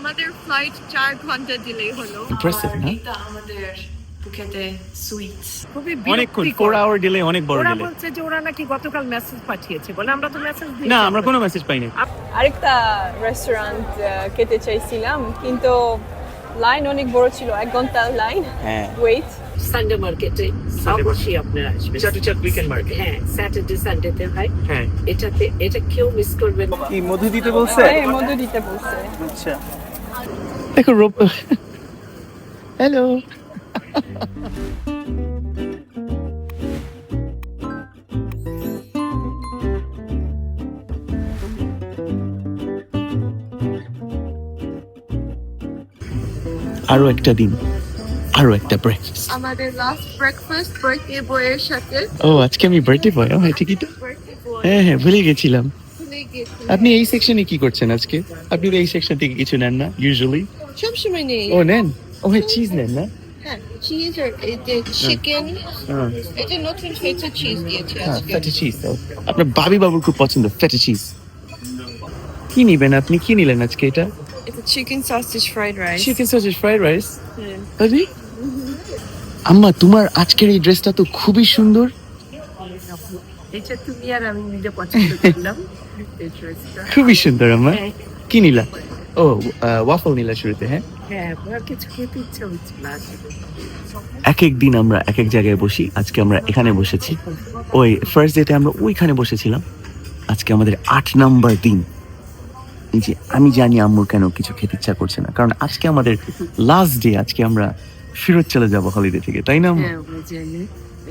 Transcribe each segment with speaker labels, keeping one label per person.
Speaker 1: আমাদের ফ্লাইট 4 ঘন্টা ডিলে হলো।
Speaker 2: ইমপ্রেসিভ না?
Speaker 1: এটা আমাদের ফুকেটে সুইট। খুবই
Speaker 2: অনেকক্ষণ 4 আওয়ার ডিলে, অনেক বড়
Speaker 1: ওরা
Speaker 2: ডিলে।
Speaker 1: বলছে যে ওরা নাকি গতকাল মেসেজ পাঠিয়েছে বলে, আমরা তো মেসেজ দিই
Speaker 2: না, আমরা কোনো মেসেজ পাইনি।
Speaker 3: আরেকটা রেস্টুরেন্ট খেতে চাইছিলাম, কিন্তু লাইন অনেক বড় ছিল, 1 ঘন্টার লাইন।
Speaker 2: হ্যাঁ,
Speaker 3: ওয়েট।
Speaker 1: সানডে মার্কেটে অবশ্যই আপনারা আসবেন।
Speaker 2: চাটুচাট উইকেন্ড মার্কেট।
Speaker 1: হ্যাঁ, স্যাটারডে সানডেতে হয়।
Speaker 2: হ্যাঁ,
Speaker 1: এটা কেউ মিস করবেন না।
Speaker 2: কি মধু দিতে বলছে?
Speaker 3: হ্যাঁ, মধু দিতে বলছে।
Speaker 2: আচ্ছা, দেখো রূপ। হ্যালো। আরো একটা দিন, আরো একটা ব্রেকফাস্ট।
Speaker 1: আমাদের লাস্ট ব্রেকফাস্ট বার্থডে বয়ের সাথে।
Speaker 2: ও, আজকে আমি বার্থডে বয়। ও হ্যাঁ, ঠিকই তো।
Speaker 1: বার্থডে বয়
Speaker 2: হ্যাঁ হ্যাঁ, ভুলে গেছিলাম।
Speaker 1: ভুলে গেছি।
Speaker 2: আপনি এই সেকশনে কি করছেন আজকে? আপনি তো এই সেকশন থেকে কিছু নেন না ইউজুয়ালি?
Speaker 1: সবসময় নেই।
Speaker 2: ও নেন। ও হ্যাঁ, চিজ নেন না?
Speaker 1: হ্যাঁ, চিজ আর এই যে চিকেন,
Speaker 2: হ্যাঁ,
Speaker 1: এটা নতুন ফেটা চিজ দিয়েছে আজকে।
Speaker 2: ফেটা চিজ। আপনার বাবি বাবুর খুব পছন্দ ফেটা চিজ। কি নিবেন আপনি? কি নিলেন আজকে? এটা
Speaker 1: এটা chicken sausage fried rice.
Speaker 2: Chicken sausage fried rice.
Speaker 1: হ্যাঁ।
Speaker 2: আরে আম্মা, তোমার আজকের এই ড্রেসটা তো খুবই সুন্দর।
Speaker 1: এটা তুমি আর আমি নিজে পছন্দ করলাম এই ড্রেসটা।
Speaker 2: খুবই সুন্দর আম্মা।
Speaker 1: হ্যাঁ,
Speaker 2: কি নিলা? ও, ওয়াফল নিলা শুরুতে? হ্যাঁ,
Speaker 1: হ্যাঁ, আমার কিছু খেতে ইচ্ছা হচ্ছে না আসলে।
Speaker 2: এক এক দিন আমরা এক এক জায়গায় বসি। আজকে আমরা এখানে বসেছি। ওই ফার্স্ট ডেতে আমরা ওইখানে বসেছিলাম। আজকে আমাদের 8 নাম্বার দিন। এই যে আমি জানি আম্মুর কেন কিছু খেতে ইচ্ছা করছে না, কারণ আজকে আমাদের লাস্ট ডে। আজকে আমরা ফেরত চলে যাব হলিডে থেকে, তাই না আম্মু?
Speaker 1: হ্যাঁ, আমরা জানি।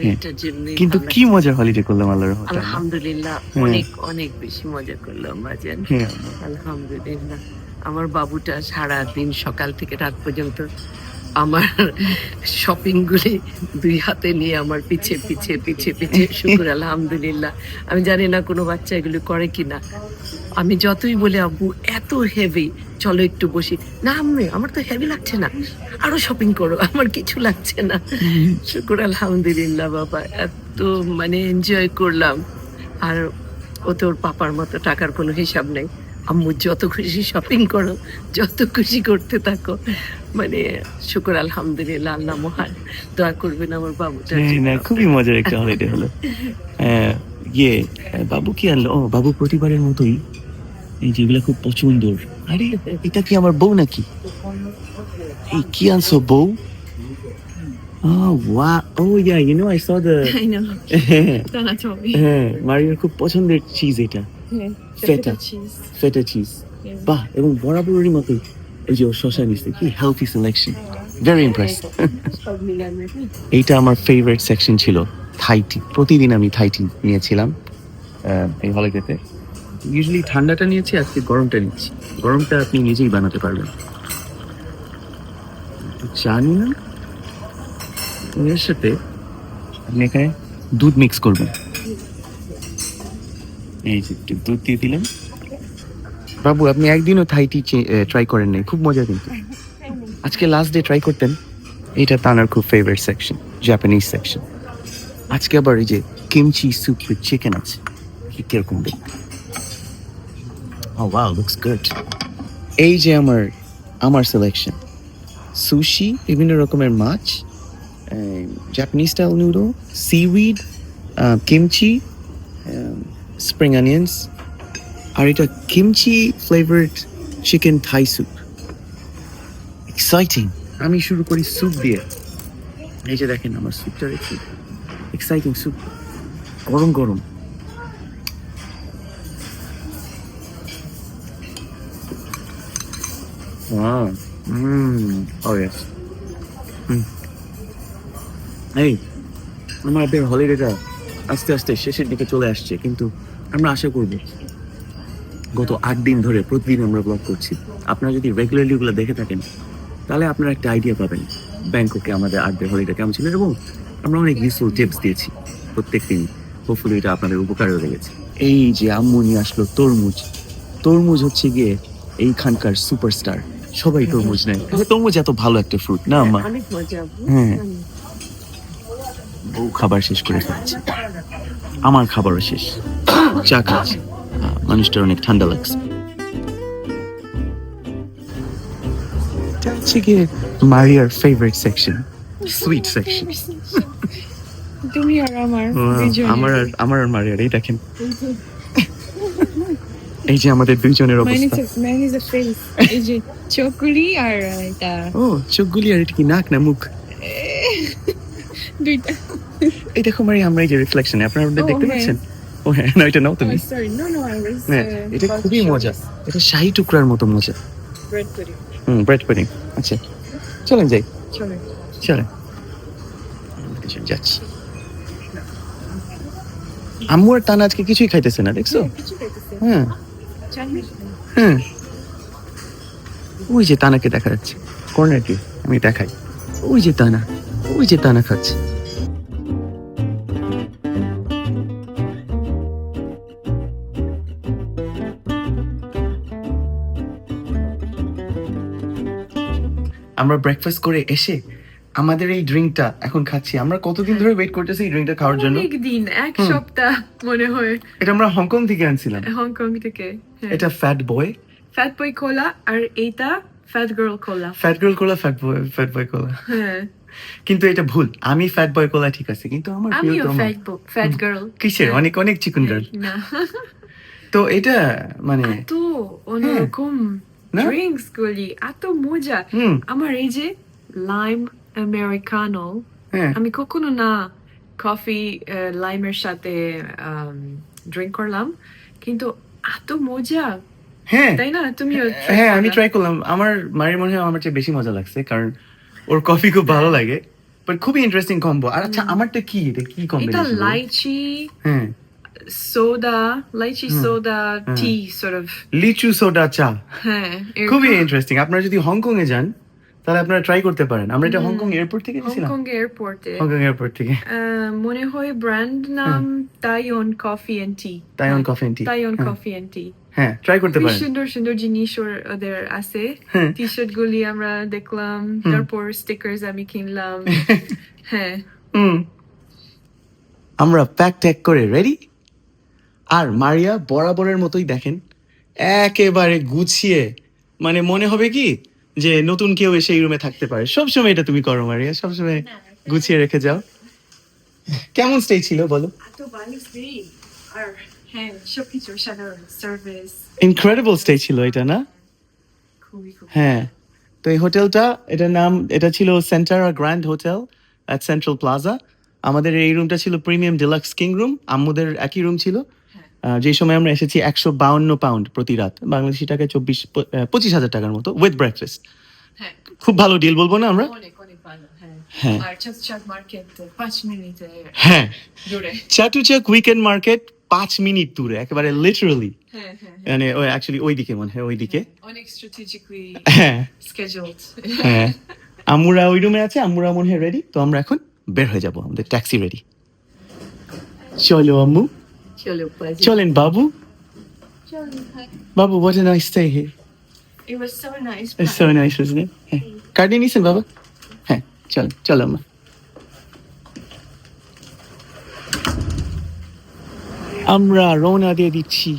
Speaker 2: হ্যাঁ।
Speaker 1: এটার জন্যই
Speaker 2: কিন্তু
Speaker 1: ভালো
Speaker 2: কি
Speaker 1: লাগছে।
Speaker 2: মজার হলিডে করলাম আল্লাহর রহমতে।
Speaker 1: আলহামদুলিল্লাহ,
Speaker 2: হ্যাঁ।
Speaker 1: অনেক অনেক বেশি মজা করলাম বাজান।
Speaker 2: হ্যাঁ,
Speaker 1: আলহামদুলিল্লাহ। আমার বাবুটা সারা দিন সকাল থেকে রাত পর্যন্ত আমার শপিং গুলি 2 হাতে নিয়ে আমার পিছে পিছে পিছে পিছে, শুকর আলহামদুলিল্লাহ। আমি জানি না কোনো বাচ্চা এগুলো করে কিনা। আমি যতই বলে আব্বু এত হেভি, চলো একটু বসি, না আম্মু আমার তো হেভি লাগছে না, আরো শপিং করো, আমার কিছু লাগছে না। শুকর আলহামদুলিল্লাহ বাবা, এত মানে এনজয় করলাম। আর ও তোর পাপার মতো টাকার কোনো হিসাব নেই। আম্মু যত খুশি শপিং করো, যত খুশি করতে থাকো। মানে শুকর আলহামদুলিল্লাহ, আল্লাহ মহান। দোয়া করবেন আমার বাবুটার
Speaker 2: হ্যাঁ,
Speaker 1: জন্য।
Speaker 2: না খুবই মজার একটা হলিডে হলো। ইয়ে, বাবু কি আনলো? ও, বাবু প্রতিবারের মতোই এই যেগুলো খুব পছন্দর। আরে এটা কি আমার বউ নাকি? এই কি আনছো বউ? Oh wow! Oh yeah, you know I saw the.
Speaker 1: I know. Dana told me.
Speaker 2: হ্যাঁ, মারিয়ার খুব পছন্দের চিজ এটা। Feta.
Speaker 1: cheese.
Speaker 2: ফেটা চিজ। বাহ, এবং বরাবরই মতো এই যে শশা নিচ্ছে, কি হেলথি সিলেকশন। Very impressed. এইটা আমার ফেভারিট সেকশন ছিল, থাই টি। প্রতিদিন আমি থাই টি নিয়েছিলাম এই হলিডেতে। ইউজুয়ালি ঠান্ডাটা নিয়েছি, আজকে গরমটা নিচ্ছি। গরমটা আপনি নিজেই বানাতে পারবেন। জানি না, এর সাথে আপনি এখানে দুধ মিক্স করবেন। এই যে একটু দুধ দিয়ে দিলেন। বাবু, আপনি একদিনও থাই টি ট্রাই করেন নাই, খুব মজা কিন্তু। আজকে লাস্ট ডে ট্রাই করতেন। এইটা তানার খুব ফেভারিট সেকশন, জাপানিজ সেকশন। আজকে আবার এই যে কিমচি স্যুপ উইথ চিকেন আছে, কিরকম দেখতে। Oh wow, looks good. এই যে আমার সিলেকশন, সুশি, বিভিন্ন রকমের মাছ, Japanese style noodle, seaweed, kimchi, spring onions, আর এটা kimchi flavoured chicken Thai soup. Exciting. আমি শুরু করি স্যুপ দিয়ে। এই যে দেখেন আমার স্যুপটা, দেখছি এক্সাইটিং স্যুপ, গরম গরম। Wow. Oh yes. এই আমাদের হলিডেটা আস্তে আস্তে শেষের দিকে চলে আসছে, কিন্তু আমরা আশা করব গত 8 দিন ধরে প্রতিদিন আমরা ব্লগ করছি। আপনারা যদি রেগুলারলি ওগুলো দেখে থাকেন, তাহলে আপনারা একটা আইডিয়া পাবেন ব্যাংককে আমাদের 8 দিন হলিডে কেমন ছিল, এবং আমরা অনেক ইউজফুল টিপস দিয়েছি প্রত্যেক দিন। হোপফুলি এটা আপনাদের উপকারেও লেগেছে। এই যে আম্মু নিয়ে আসলো তরমুজ। তরমুজ হচ্ছে গিয়ে এইখানকার সুপারস্টার, সবাই তরমুজ নেয়। তরমুজ এত ভালো একটা ফ্রুট না আম্মা?
Speaker 1: অনেক মজা।
Speaker 2: হ্যাঁ, বউ খাবার শেষ করে ফেলছে, আমার খাবারও শেষ। চা খাচ্ছি, মানুষটার অনেক ঠান্ডা লাগছে। এটা হচ্ছে গিয়ে মারিয়ার ফেভারিট সেকশন, সুইট সেকশন।
Speaker 3: তুমি আর আমার
Speaker 2: আমার আর মারিয়ার এই দেখেন, এই যে আমাদের দুইজনের অবস্থা।
Speaker 3: Mine is a face. এই যে চকুলি আর এটা
Speaker 2: ও চোখগুলি, আর এটা কি নাক না মুখ?
Speaker 3: দুইটা।
Speaker 2: এই দেখো মারিয়া, আমরা এই যে রিফ্লেকশনে আপনারা দেখতে
Speaker 3: হ্যাঁ।
Speaker 2: পাচ্ছেন। ও হ্যাঁ, না এটা নাও তুমি।
Speaker 3: Sorry, no, I was.
Speaker 2: হ্যাঁ, এটা খুবই মজা, এটা শাহী টুকরার মতো মজা।
Speaker 3: Bread pudding.
Speaker 2: Bread pudding. আচ্ছা চলেন যাই,
Speaker 3: চলো।
Speaker 2: চলেন যাচ্ছি। আম্মু আর তানা আজকে কিছুই খাইতেছে না, দেখছো?
Speaker 3: কিছু খাইতেছে।
Speaker 2: হ্যাঁ
Speaker 3: Chinese.
Speaker 2: হ্যাঁ, ওই যে তানাকে দেখা যাচ্ছে কর্নার কি, আমি দেখাই। ওই যে তানা, ওই যে তানা খাচ্ছে। আমরা ব্রেকফাস্ট করে এসে আমাদের এই ড্রিঙ্কটা এখন খাচ্ছি। আমরা কতদিন ধরে ওয়েট করতেছি এই ড্রিঙ্কটা খাওয়ার জন্য।
Speaker 3: অনেকদিন, এক সপ্তাহ মনে হয়,
Speaker 2: এটা আমরা হংকং থেকে আনছিলাম।
Speaker 3: হংকং থেকে।
Speaker 2: এটা ফ্যাট বয়,
Speaker 3: ফ্যাট বয় কোলা, আর এইটা ফ্যাট গার্ল কোলা।
Speaker 2: ফ্যাট গার্ল কোলা, ফ্যাট বয় কোলা।
Speaker 3: হ্যাঁ,
Speaker 2: কিন্তু এটা ভুল, আমি ফ্যাট বয় কোলা ঠিক আছে, কিন্তু আমার
Speaker 3: আমিও
Speaker 2: প্রিয়তমা
Speaker 3: ফ্যাট গার্ল।
Speaker 2: কিসের অনেক অনেক চিকেন গার্ল।
Speaker 3: না,
Speaker 2: তো এটা মানে
Speaker 3: এত অন্যরকম
Speaker 2: না?
Speaker 3: ড্রিঙ্কস গুলি, এত মজা।
Speaker 2: হুম।
Speaker 3: আমার এই যে লাইম আমেরিকানো,
Speaker 2: হ্যাঁ
Speaker 3: আমি কখনো না কফি লাইমের সাথে ড্রিঙ্ক করলাম, কিন্তু এত মজা,
Speaker 2: হ্যাঁ
Speaker 3: তাই না? তুমিও
Speaker 2: হ্যাঁ আমি ট্রাই করলাম। আমার মায়ের মনে হয় আমার চেয়ে বেশি মজা লাগছে, কারণ ওর কফি খুব ভালো লাগে। বাট খুবই ইন্টারেস্টিং কম্বো। আর আচ্ছা আমারটা কি, এটা কি
Speaker 3: এটা
Speaker 2: কম্বিনেশন?
Speaker 3: লাইচি
Speaker 2: হ্যাঁ,
Speaker 3: soda, lychee soda T sort of.
Speaker 2: লিচু সোডা চা,
Speaker 3: হ্যাঁ,
Speaker 2: খুবই ইন্টারেস্টিং। আপনারা যদি হংকং এ যান তাহলে আপনারা ট্রাই করতে পারেন। আমরা এটা হংকং এয়ারপোর্ট থেকে নিয়েছিলাম।
Speaker 3: হংকং এয়ারপোর্টে
Speaker 2: হংকং এয়ারপোর্ট থেকে।
Speaker 3: মনে হয় ব্র্যান্ড নাম Taiwan coffee and tea.
Speaker 2: Taiwan coffee and tea.
Speaker 3: Taiwan coffee and tea.
Speaker 2: হ্যাঁ ট্রাই করতে
Speaker 3: খুবই
Speaker 2: পারেন।
Speaker 3: সুন্দর সুন্দর জিনিস ওদের আছে।
Speaker 2: হ্যাঁ।
Speaker 3: টি শার্ট গুলি আমরা দেখলাম, তারপর স্টিকার্স আমি কিনলাম। হ্যাঁ,
Speaker 2: আমরা প্যাক ট্যাক করে রেডি। আর মারিয়া বরাবরের মতোই দেখেন একেবারে গুছিয়ে, মানে মনে হবে কি যে নতুন কেউ এসে এই রুমে থাকতে পারে। সবসময় এটা তুমি করো মারিয়া, সবসময় গুছিয়ে রেখে যাও। কেমন স্টে ছিল বলো?
Speaker 3: এত ভালো স্টে, আর হ্যাঁ সবকিছু সাধারণ সার্ভিস
Speaker 2: ইনক্রেডিবল স্টে ছিল এটা, না?
Speaker 3: খুবই খুব।
Speaker 2: হ্যাঁ, তো এই হোটেলটা, এটার নাম, এটা ছিল Centara Grand hotel at Central Plaza. আমাদের এই রুমটা ছিল প্রিমিয়াম ডিলাক্স কিং রুম। আম্মুদের একই রুম ছিল। যে সময় আমরা এসেছি 152 পাউন্ড প্রতি রাত, বাংলাদেশি টাকায় 25,000 টাকার মতো উইথ ব্রেকফাস্ট।
Speaker 3: হ্যাঁ,
Speaker 2: খুব ভালো ডিল বলবো না আমরা?
Speaker 3: অনেক অনেক ভালো। হ্যাঁ,
Speaker 2: হ্যাঁ।
Speaker 3: আর চাঁদচাঁদ মার্কেট 5 মিনিটে
Speaker 2: হ্যাঁ,
Speaker 3: দূরে।
Speaker 2: চাটুচাক উইকেন্ড মার্কেট 5 মিনিট দূরে, একেবারে লিটারালি।
Speaker 3: হ্যাঁ হ্যাঁ,
Speaker 2: মানে অ্যাকচুয়ালি ওইদিকে মনে হয়, ওইদিকে।
Speaker 3: অনেক স্ট্র্যাটেজিক্যালি
Speaker 2: হ্যাঁ
Speaker 3: scheduled.
Speaker 2: হ্যাঁ, আম্মুরা ওই রুমে আছে, আম্মুরা মনে হয় রেডি। তো আমরা এখন বের হয়ে যাব, আমাদের ট্যাক্সি রেডি। চলো আম্মু,
Speaker 1: চলো বাজি।
Speaker 2: চলেন বাবু। বাবু, what a nice stay here.
Speaker 3: It was so nice.
Speaker 2: It's so nice, isn't it? হ্যাঁ, কার্ড নিয়ে নিয়েছেন বাবা? হ্যাঁ, চল চলো আম্মা। আমরা রওনা দিয়ে দিচ্ছি।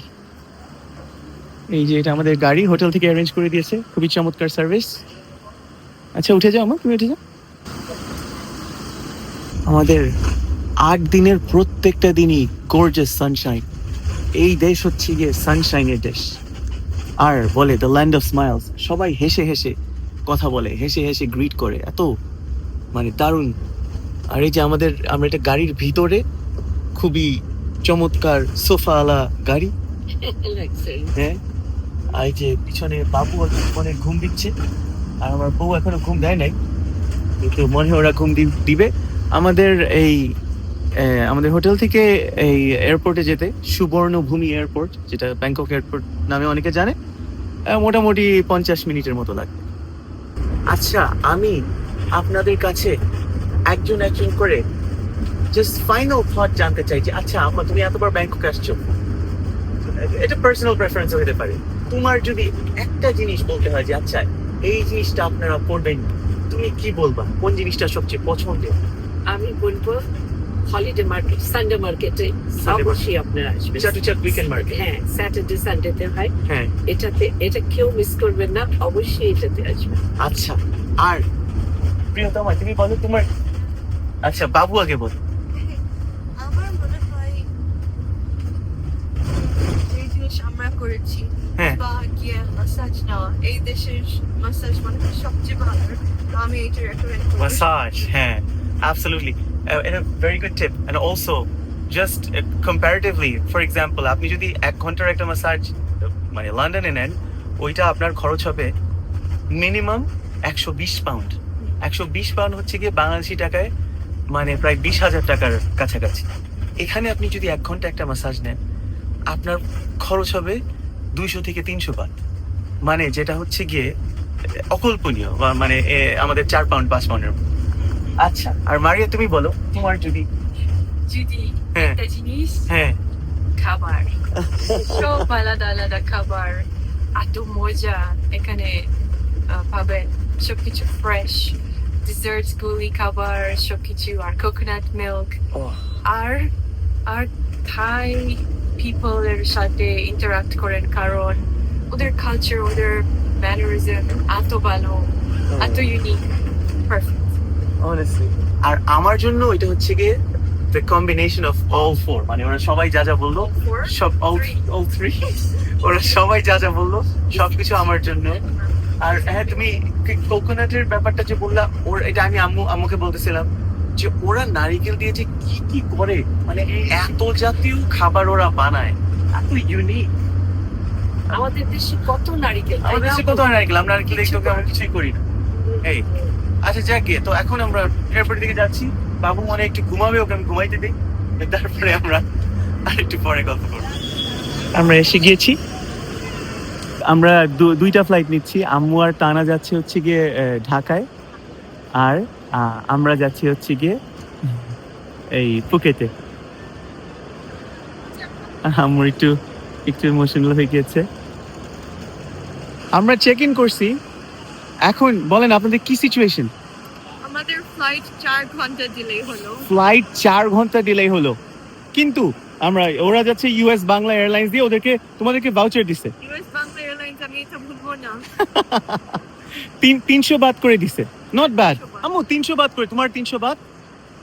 Speaker 2: এই যে এটা আমাদের গাড়ি, হোটেল থেকে অ্যারেঞ্জ করে দিয়েছে, খুবই চমৎকার সার্ভিস। আচ্ছা উঠে যাও আম্মা, তুমি উঠে যাও। আমাদের 8 দিনের প্রত্যেকটা দিনই গর্জিয়াস সানশাইন। এই দেশ হচ্ছে গিয়ে সানশাইনের দেশ, আর বলে দ্য ল্যান্ড অফ স্মাইলস। সবাই হেসে হেসে কথা বলে, হেসে হেসে গ্রিট করে, এত মানে দারুণ। আর এই যে আমরা এটা গাড়ির ভিতরে, খুবই চমৎকার সোফাওয়ালা গাড়ি। হ্যাঁ, আর এই যে পিছনে বাবু মনে ঘুম দিচ্ছে, আর আমার বউ এখনো ঘুম দেয় নাই, কিন্তু মনে হয় ওরা ঘুম দিবে। আমাদের হোটেল থেকে এই এয়ারপোর্টে যেতে, সুবর্ণভূমি এয়ারপোর্ট, যেটা ব্যাংকক এয়ারপোর্ট নামে অনেকে জানে, মোটামুটি 50 মিনিটের মতো লাগবে। আচ্ছা, আমি আপনাদের কাছে একজন একজন করে জাস্ট ফাইনাল থট জানতে চাই যে, আচ্ছা আপা, তুমি এতবার ব্যাংকক আসছো, এটা পার্সোনাল প্রেফারেন্স হতে পারে। তোমার যদি একটা জিনিস বলতে হয় যে আচ্ছা এই জিনিসটা আপনারা করবেন, তুমি কি বলবা? কোন জিনিসটা সবচেয়ে পছন্দের?
Speaker 1: আমি বলবো হলিডে মার্কেট, সানডে মার্কেটে
Speaker 2: Sunday
Speaker 1: অবশ্যই আপনারা আসবেন।
Speaker 2: চাটুচাক উইকেন্ড মার্কেট।
Speaker 1: হ্যাঁ, স্যাটারডে সানডেতে হয়।
Speaker 2: হ্যাঁ,
Speaker 1: এটা কেউ মিস করবেন না, অবশ্যই এটাতে আসবেন।
Speaker 2: আচ্ছা। আর প্রিয়তমা তুমি বলো তোমার, আচ্ছা বাবু আগে বল।
Speaker 4: আমার মনে হয় যে জিনিস আমরা করেছি
Speaker 2: হ্যাঁ।
Speaker 4: বা গিয়ে মাসাজ নেওয়া, এই দেশের মাসাজ মনে হয় সবচেয়ে ভালো। তো আমি এটা রেকমেন্ড করি।
Speaker 2: Massage, হ্যাঁ, absolutely. And a very good tip. And also, just comparatively, for example, আপনি যদি 1 ঘন্টার একটা ম্যাসাজ মানে লন্ডনে নেন, ওইটা আপনার খরচ হবে মিনিমাম 120 পাউন্ড। 120 পাউন্ড হচ্ছে গিয়ে বাংলাদেশি টাকায় মানে প্রায় 20,000 টাকার কাছাকাছি। এখানে আপনি যদি 1 ঘন্টা একটা ম্যাসাজ নেন, আপনার খরচ হবে 200 থেকে 300 বাট, মানে যেটা হচ্ছে গিয়ে অকল্পনীয়, বা মানে আমাদের 4 পাউন্ড 5 পাউন্ডের মতো। আচ্ছা, আর মারিয়া তুমি বলো তোমার যদি।
Speaker 3: যদি
Speaker 2: হ্যাঁ।
Speaker 3: একটা জিনিস
Speaker 2: হ্যাঁ,
Speaker 3: খাবার, সব আলাদা আলাদা খাবার, এত মজা এখানে পাবেন, সবকিছু ফ্রেশ, ডিজার্টস গুলি খাবার সবকিছু, আর কোকোনাট মিল্ক, আর আর থাই পিপল এর সাথে ইন্টারাক্ট করেন, কারণ ওদের কালচার, ওদের ম্যানারিজম এত ভালো, এত ইউনিক, পারফেক্ট।
Speaker 2: honestly, আর আমার জন্য এটা হচ্ছে গিয়ে the combination of all four, মানে ওরা সবাই যা যা বললো,
Speaker 3: Four?
Speaker 2: সব all three, ওরা সবাই যা যা বললো সবকিছু আমার জন্য। আর হ্যাঁ, তুমি কোকোনাটের ব্যাপারটা যে বললা, ওর এটা আমি আম্মুকে বলতেছিলাম যে ওরা নারিকেল দিয়ে যে কি কি করে, মানে এত জাতীয় খাবার ওরা বানায়, এত ইউনিক।
Speaker 1: আমাদের দেশে কত নারিকেল, তাই
Speaker 2: আমাদের
Speaker 1: না?
Speaker 2: দেশে কত নারকেল, আমরা নারকেল দেখতে ওকে আমরা কিছুই করি না। এই আচ্ছা যাকে, তো এখন আমরা এয়ারপোর্টের দিকে যাচ্ছি, বাবু মনে হয় একটু ঘুমাবে, ওকে আমি ঘুমাইতে দিই, তারপরে আমরা আরেকটু পরে গল্প করবো। আমরা এসে গিয়েছি, আমরা দুইটা ফ্লাইট নিচ্ছি। আম্মু আর টানা যাচ্ছে হচ্ছে গিয়ে ঢাকায়, আর আমরা যাচ্ছি হচ্ছে গিয়ে এই ফুকেতে। আম্মুর একটু ইমোশনাল হয়ে গিয়েছে। আমরা চেক ইন করছি, এখন বলেন আপনাদের কি সিচুয়েশন?
Speaker 4: আমাদের ফ্লাইট 4 ঘন্টা ডিলে হলো।
Speaker 2: ফ্লাইট 4 ঘন্টা ডিলে হলো, কিন্তু ওরা যাচ্ছে ইউএস বাংলা এয়ারলাইন্স দিয়ে, তোমাদেরকে ভাউচার দিছে,
Speaker 4: ইউএস বাংলা এয়ারলাইন্স, আমি এটা ভুলবো না।
Speaker 2: 300 বাত করে দিছে, নট ব্যাড। আম্মু 300 বাত করে, তোমার 300 বাত,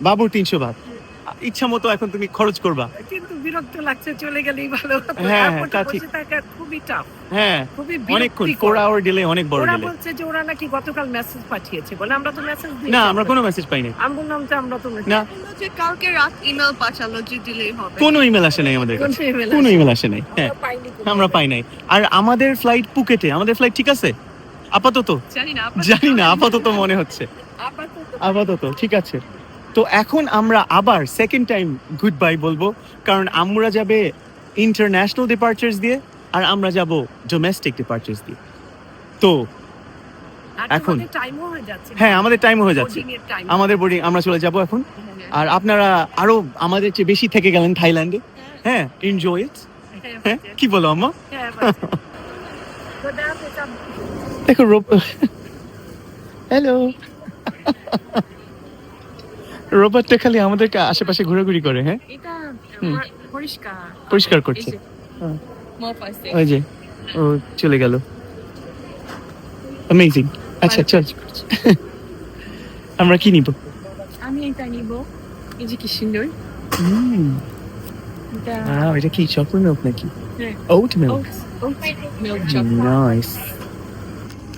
Speaker 2: বাবুর 300 বাত, ইচ্ছা মতো এখন তুমি খরচ করবা।
Speaker 1: কিন্তু বিরক্ত লাগছে, চলে গেলেই ভালো হতো।
Speaker 2: হ্যাঁ,
Speaker 1: এয়ারপোর্টে
Speaker 2: তা
Speaker 1: বসে
Speaker 2: ঠিক।
Speaker 1: থাকা খুবই টাফ,
Speaker 2: হ্যাঁ,
Speaker 1: খুবই
Speaker 2: অনেকক্ষণ,
Speaker 1: বিরক্তিকর।
Speaker 2: 4 আওয়ার ডিলে, অনেক বড়
Speaker 1: ওরা
Speaker 2: ডিলে।
Speaker 1: বলছে যে ওরা নাকি গতকাল মেসেজ পাঠিয়েছে, বলে আমরা তো মেসেজ দিই
Speaker 2: না, আমরা কোনো মেসেজ পাইনি।
Speaker 1: আমি বললাম যে আমরা তো
Speaker 2: না,
Speaker 4: বললো যে কালকে রাত ইমেল পাঠালো যে ডিলে হবে।
Speaker 2: কোনো ইমেল আসে নাই আমাদের কাছে, কোনো ইমেল আসে নাই। হ্যাঁ, আমরা পাই নাই। আর আমাদের ফ্লাইট পুকেটে, আমাদের ফ্লাইট ঠিক আছে আপাতত, জানি না আপাতত মনে হচ্ছে, আপাতত ঠিক আছে। তো এখন আমরা আবার সেকেন্ড টাইম গুড বাই বলবো, কারণ আমরা যাবে ইন্টারন্যাশনাল ডিপার্চার্স দিয়ে, আর আমরা যাব ডোমেস্টিক ডিপার্চার্স দিয়ে। তো এখন
Speaker 1: টাইমও হয়ে যাচ্ছে।
Speaker 2: হ্যাঁ, আমাদের টাইম হয়ে যাচ্ছে, আমাদের বোর্ডিং, আমরা চলে যাব এখন। আর আপনারা আরো আমাদের চেয়ে বেশি থেকে গেলেন থাইল্যান্ডে। হ্যাঁ, এনজয় ইট। হ্যাঁ, কি বলো আম্মা? দেখো হ্যালো, রোবটটা খালি আমাদেরকে আশেপাশে ঘোরাঘুরি করে। হ্যাঁ,
Speaker 3: এটা
Speaker 2: হুম।
Speaker 3: পরিষ্কার
Speaker 2: করছে।
Speaker 3: এই যে,
Speaker 2: হ্যাঁ।
Speaker 3: more plastic।
Speaker 2: ওই যে ও চলে গেল, অ্যামেজিং। আচ্ছা চল, আমরা কি নিব?
Speaker 3: আমি এটা নিব, এই যে কি সুন্দর এটা,
Speaker 2: এটা কি চকলেট মিল্ক নাকি?
Speaker 3: হ্যাঁ।
Speaker 2: Oat milk,
Speaker 3: oat milk chocolate।
Speaker 2: Nice.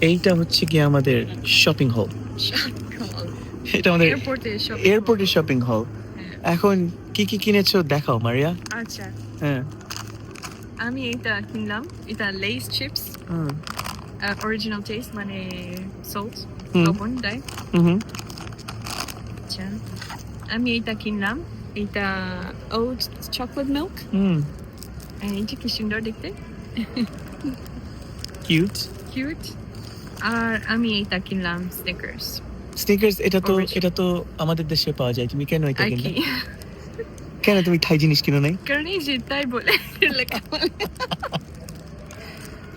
Speaker 2: এইটা হচ্ছে কি আমাদের শপিং হল, এটা আমাদের এয়ারপোর্টের শপিং হল। এখন কি কি কিনেছো দেখাও মারিয়া।
Speaker 3: আচ্ছা,
Speaker 2: হ্যাঁ,
Speaker 3: আমি এটা কিনলাম, এটা লেস চিপস, অরিজিনাল টেস্ট, মানে সল্ট,
Speaker 2: হুম।
Speaker 3: লবণ দেয়।
Speaker 2: হুম,
Speaker 3: আচ্ছা, আমি এটা কিনলাম, এটা ওট চকলেট মিল্ক,
Speaker 2: হুম,
Speaker 3: এটা কি সুন্দর দেখতে,
Speaker 2: কিউট।
Speaker 3: কিউট। আর আমি এটা কিনলাম স্নিকার্স,
Speaker 2: স্নিকার্স, এটা
Speaker 3: Original।
Speaker 2: তো আমাদের দেশে পাওয়া যায়, তুমি কেন এটা
Speaker 3: আর
Speaker 2: কিনলে?
Speaker 3: কি,
Speaker 2: কেন তুমি থাই জিনিস কিনো নাই?
Speaker 3: কারণ এই যে তাই বলে লেখা বলে।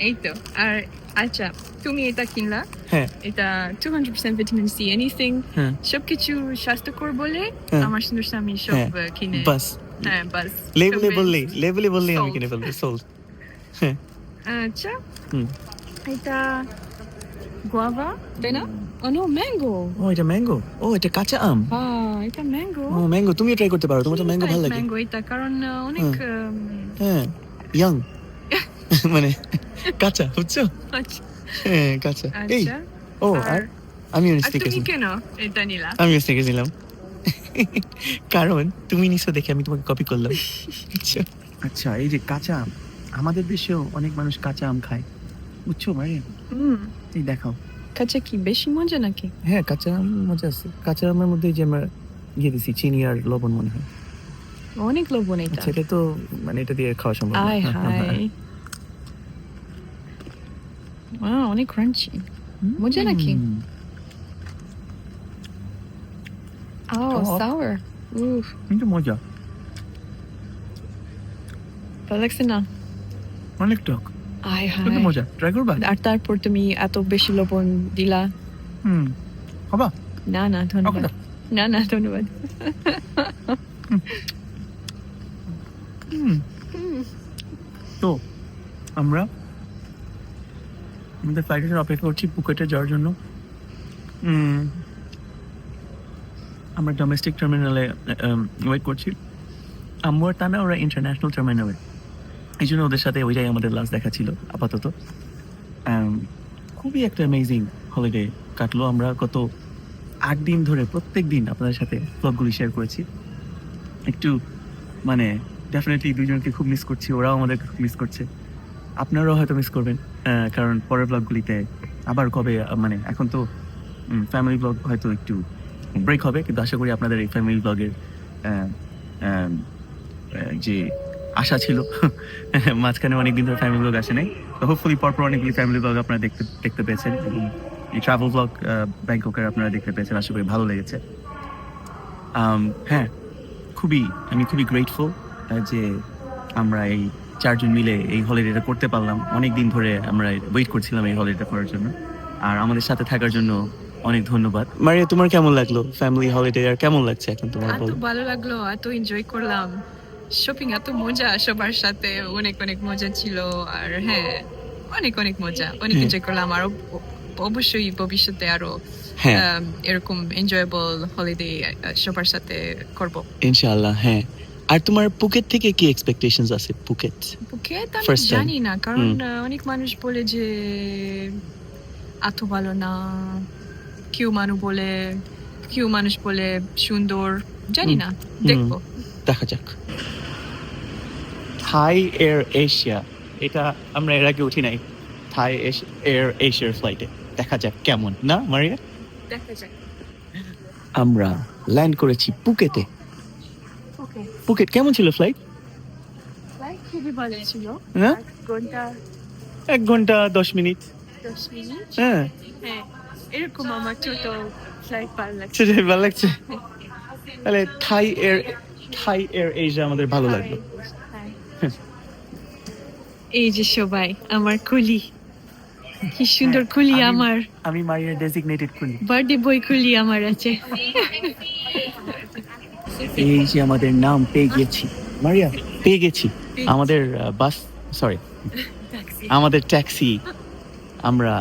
Speaker 3: এই তো। আর আচ্ছা,
Speaker 5: তুমি এটা কিনলা,
Speaker 2: হ্যাঁ
Speaker 5: এটা 200% ভিটামিন সি, এনিথিং
Speaker 2: হ্যাঁ
Speaker 5: সবকিছু স্বাস্থ্যকর বলে
Speaker 2: হ্যাঁ।
Speaker 5: আমার সুন্দর স্বামী সব
Speaker 2: হ্যাঁ।
Speaker 5: কিনে।
Speaker 2: বাস
Speaker 5: হ্যাঁ বাস
Speaker 2: লেবেলে বললেই আমি
Speaker 5: Sold.
Speaker 2: কিনে ফেলবো, সোল্ড।
Speaker 5: আচ্ছা
Speaker 2: হুম।
Speaker 5: এটা গুয়াভা তাই না? ও নো, ম্যাঙ্গো।
Speaker 2: ও এটা ম্যাঙ্গো, ও এটা কাঁচা আম।
Speaker 5: এটা ম্যাঙ্গো।
Speaker 2: ও ম্যাঙ্গো, তুমিও ট্রাই করতে পারো, তোমার তো ম্যাঙ্গো ভালো লাগে।
Speaker 5: ম্যাঙ্গো এটা কারণ অনেক
Speaker 2: হ্যাঁ ইয়াং মানে কাঁচা, বুঝছো?
Speaker 5: আচ্ছা
Speaker 2: হ্যাঁ কাঁচা। এই
Speaker 5: আচ্ছা
Speaker 2: ও আর আমিও
Speaker 5: আর
Speaker 2: স্টিকার
Speaker 5: তুমি কেন এটা নিলা?
Speaker 2: আমিও স্টিকার ছিলাম কারণ তুমি নিশ্চয় দেখে আমি তোমাকে কপি করলাম। আচ্ছা আচ্ছা, এই যে কাঁচা আম, আমাদের দেশেও অনেক মানুষ কাঁচা আম খায়, বুঝছো মারিয়া? এই দেখাও।
Speaker 5: কাঁচা কি বেশি মজা নাকি?
Speaker 2: হ্যাঁ কাঁচা আম মজা আছে, কাঁচা আমের মধ্যে যে আমরা ইয়ে দিছি চিনি আর লবণ মনে হয়।
Speaker 5: অনেক লবণ এটা।
Speaker 2: আচ্ছা এটা তো মানে এটা দিয়ে খাওয়া সম্ভব না।
Speaker 5: আয় হায়, অনেক ক্রাঞ্চি। মজা নাকি? ও
Speaker 2: টক।
Speaker 5: সাওয়ার, উফ
Speaker 2: কিন্তু মজা,
Speaker 5: ভালো লাগছে না?
Speaker 2: অনেক টক,
Speaker 5: আয়
Speaker 2: কিন্তু
Speaker 5: হায়,
Speaker 2: মজা। ট্রাই করবা?
Speaker 5: আর তারপর তুমি এত বেশি লবণ দিলা।
Speaker 2: হবা?
Speaker 5: না না ধন্যবাদ,
Speaker 2: ওকে।
Speaker 5: না না ধন্যবাদ।
Speaker 2: তো আমরা আমাদের ফ্লাইটের অপেক্ষা করছি পুকেটে যাওয়ার জন্য। আমরা ডোমেস্টিক টার্মিনালে ওয়েট করছি। আম্মু আর তানা ওরা ইন্টারন্যাশনাল টার্মিনালে, এই জন্য ওদের সাথে ওইটাই আমাদের লাস্ট দেখা ছিল আপাতত। খুবই একটা অ্যামেজিং হলিডে কাটলো। আমরা গত 8 দিন ধরে প্রত্যেক দিন আপনাদের সাথে ব্লগগুলি শেয়ার করেছি। একটু মানে ডেফিনেটলি দুজনকে খুব মিস করছি, ওরাও আমাদের খুব মিস করছে, আপনারাও হয়তো মিস করবেন। কারণ পরের ব্লগগুলিতে আবার কবে মানে এখন তো ফ্যামিলি ব্লগ হয়তো একটু ব্রেক হবে, কিন্তু আশা করি আপনাদের এই ফ্যামিলি ব্লগের যে আশা ছিল মাঝখানে অনেকদিন ধরে ফ্যামিলি ব্লগ আসে নাই, তো হোপফুলি পরপর অনেকগুলি ফ্যামিলি ব্লগ আপনারা দেখতে পেয়েছেন, এবং এই ট্রাভেল ব্লগ ব্যাংককের আপনারা দেখতে পেয়েছেন, আশা করি ভালো লেগেছে। হ্যাঁ আমি খুবই গ্রেটফুল যে আমরা এই 4 জন মিলে এই হলিডেটা করতে পারলাম। অনেক দিন ধরে আমরা ওয়েট করছিলাম এই হলিডেটা করার জন্য, আর আমাদের সাথে থাকার জন্য অনেক ধন্যবাদ। মারিয়া তোমার কেমন লাগলো ফ্যামিলি হলিডে, আর কেমন লাগছে এখন তোমার?
Speaker 5: এত ভালো লাগলো, এত এনজয় করলাম, শপিং এত মজা, সবার সাথে অনেক অনেক মজা ছিল। আর হ্যাঁ অনেক অনেক মজা, অনেক এনজয় করলাম। আর অবশ্যই ভবিষ্যতে আরো এরকম এনজয়েবল হলিডে সবার সাথে করব
Speaker 2: ইনশাআল্লাহ। হ্যাঁ, আর তোমার পুকেট থেকে কি এক্সপেকটেশনস আছে? পুকেট
Speaker 5: আমি
Speaker 2: First time.
Speaker 5: জানি না, কারণ অনেক মানুষ বলে যে এত ভালো না, কেউ মানুষ বলে সুন্দর, জানি না, দেখবো।
Speaker 2: দেখা যাক। থাই এয়ার এশিয়া, এটা আমরা এর আগে উঠি নাই। থাই এয়ার এশিয়ার ফ্লাইটে, দেখা যাক কেমন, না মারিয়া?
Speaker 5: দেখা যাক।
Speaker 2: আমরা ল্যান্ড করেছি পুকেটে। পুকেট কেমন ছিল ফ্লাইট?
Speaker 5: খুবই ভালো ছিল।
Speaker 2: না
Speaker 5: 1
Speaker 2: 1
Speaker 5: ঘন্টা
Speaker 2: ঘন্টা 10 মিনিট।
Speaker 5: 10 মিনিট।
Speaker 2: হ্যাঁ
Speaker 5: হ্যাঁ, এরকম আমার ছোট ফ্লাইট ভালো লাগছে।
Speaker 2: সেটাই ভালো লাগছে। তাহলে থাই এয়ার এশিয়া আমাদের ভালো লাগলো।
Speaker 5: এই যে সবাই আমার কুলি, কি সুন্দর কুলি আমার,
Speaker 2: আমি মারিয়ার ডেজিগনেটেড কুলি।
Speaker 5: বার্থডে বয় কুলি আমার আছে।
Speaker 2: এই যে আমাদের নাম পেয়ে গেছি মারিয়া, পেয়ে গেছি আমাদের বাস, সরি আমাদের ট্যাক্সি। আমরা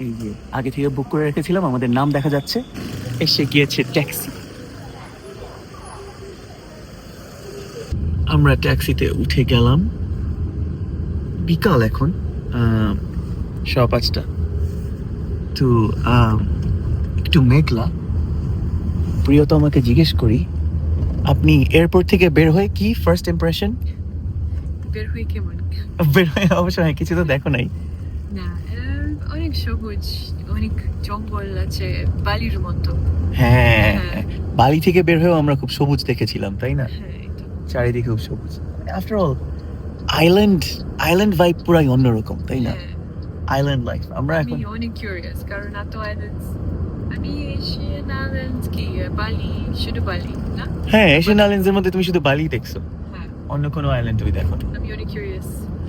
Speaker 2: এই যে আগে থেকে বুক করে রেখেছিলাম, আমাদের নাম দেখা যাচ্ছে, এসে গিয়েছে ট্যাক্সি। আমরা ট্যাক্সিতে উঠে গেলাম। বিকাল এখন 5:15, তো একটু মেঘলা। প্রিয়তা আমাকে জিজ্ঞেস করি, আপনি এয়ারপোর্ট থেকে বের হয়ে কি ফার্স্ট ইমপ্রেশন?
Speaker 5: বের হয়ে কেমন?
Speaker 2: বের হয়ে অবশ্যই কিছু তো দেখো নাই?
Speaker 5: না, অনেক সবুজ, অনেক জঙ্গল আছে, বালির মতো।
Speaker 2: হ্যাঁ, বালি থেকে বের হয়েও আমরা খুব সবুজ দেখেছিলাম, তাই না?
Speaker 5: হ্যাঁ,
Speaker 2: চারিদিকে খুব সবুজ। আফটার অল আইল্যান্ড ভাইব পুরাই অন্যরকম, তাই না? Island life. আমরা
Speaker 5: আমি
Speaker 2: এখন
Speaker 5: অনেক কিউরিয়াস, কারণ এত আইল্যান্ডস, আমি এশিয়ান আইল্যান্ডস কি বালি, শুধু বালি না?
Speaker 2: হ্যাঁ, এশিয়ান আইল্যান্ডসের মধ্যে তুমি শুধু বালি দেখছো,
Speaker 5: হ্যাঁ,
Speaker 2: অন্য কোনো আইল্যান্ড তুমি দেখো না।
Speaker 5: আমি অনেক কিউরিয়াস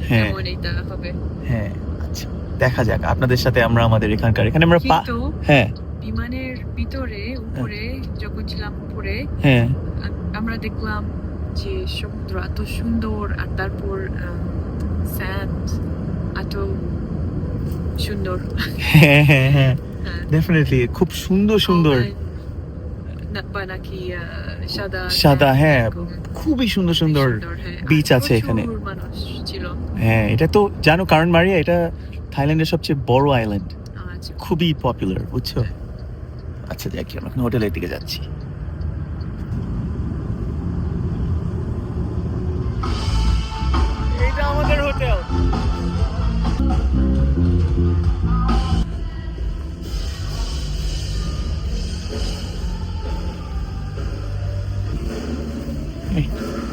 Speaker 2: হ্যাঁ।
Speaker 5: কেমন এটা হবে।
Speaker 2: হ্যাঁ, আচ্ছা দেখা যাক আপনাদের সাথে আমরা আমাদের এখানে আমরা
Speaker 5: কিন্তু
Speaker 2: হ্যাঁ
Speaker 5: বিমানের ভিতরে উপরে যখন ছিলাম উপরে
Speaker 2: হ্যাঁ
Speaker 5: আমরা দেখলাম যে সমুদ্র এত সুন্দর আর তারপর স্যান্ড এত সুন্দর
Speaker 2: হ্যাঁ হ্যাঁ হ্যাঁ
Speaker 5: হ্যাঁ।
Speaker 2: ডেফিনেটলি খুব সুন্দর সুন্দর
Speaker 5: বা নাকি সাদা
Speaker 2: সাদা, হ্যাঁ,
Speaker 5: এরকম।
Speaker 2: খুবই সুন্দর সুন্দর
Speaker 5: হ্যাঁ।
Speaker 2: beach
Speaker 5: আর
Speaker 2: আছে এখানে।
Speaker 5: প্রচুর মানুষ ছিল
Speaker 2: হ্যাঁ এটা তো জানো কারণ মারিয়া এটা থাইল্যান্ডের সবচেয়ে বড় আইল্যান্ড,
Speaker 5: আচ্ছা।
Speaker 2: খুবই পপুলার বুঝছো। আচ্ছা দেখি আমরা এখন হোটেলের দিকে যাচ্ছি। এটা আমাদের hotel.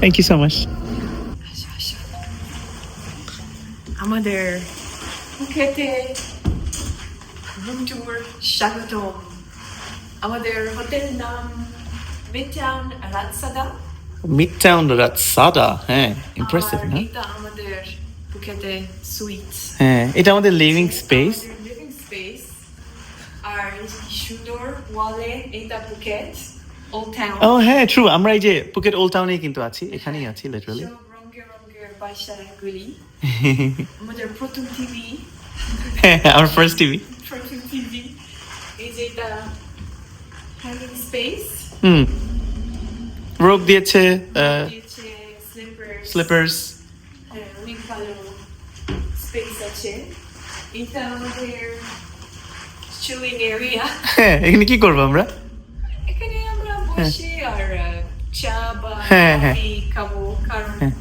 Speaker 2: Thank you so much.
Speaker 5: আমাদের ফুকেটে রুম ট্যুর স্বাগতম। আমাদের হোটেল নাম মিডটাউন রাজসাদা।
Speaker 2: Midtown Ratsada, হ্যাঁ ইমপ্রেসিভ না?
Speaker 5: এটা আমাদের ফুকেটে সুইট।
Speaker 2: হ্যাঁ এটা আমাদের লিভিং স্পেস।
Speaker 5: লিভিং স্পেস আর এই যে কি সুন্দর ওয়ালে এটা ফুকেট ওল্ড টাউন।
Speaker 2: ও হ্যাঁ ট্রু, আমরা এই যে পুকেট ওল্ড টাউনেই কিন্তু আছি, এখানেই আছি লিটারালি।
Speaker 5: সব রঙের রঙের বাসাগুলি। আমাদের প্রথম টিভি।
Speaker 2: আমার ফার্স্ট টিভি।
Speaker 5: প্রথম টিভি। এই যে এটা হ্যাঙ্গিং স্পেস।
Speaker 2: রোপ দিয়েছে,
Speaker 5: দিয়েছে স্লিপার্স।
Speaker 2: স্লিপার্স।
Speaker 5: হ্যাঁ, অনেক ভালো স্পেস আছে। এটা আমাদের চিলিং এরিয়া।
Speaker 2: হ্যাঁ এখানে কি করবো আমরা?
Speaker 5: এখানে আমরা বসে আর চা বা
Speaker 2: হ্যাঁ, হ্যাঁ।
Speaker 5: কফি খাবো কারণ
Speaker 2: হ্যাঁ।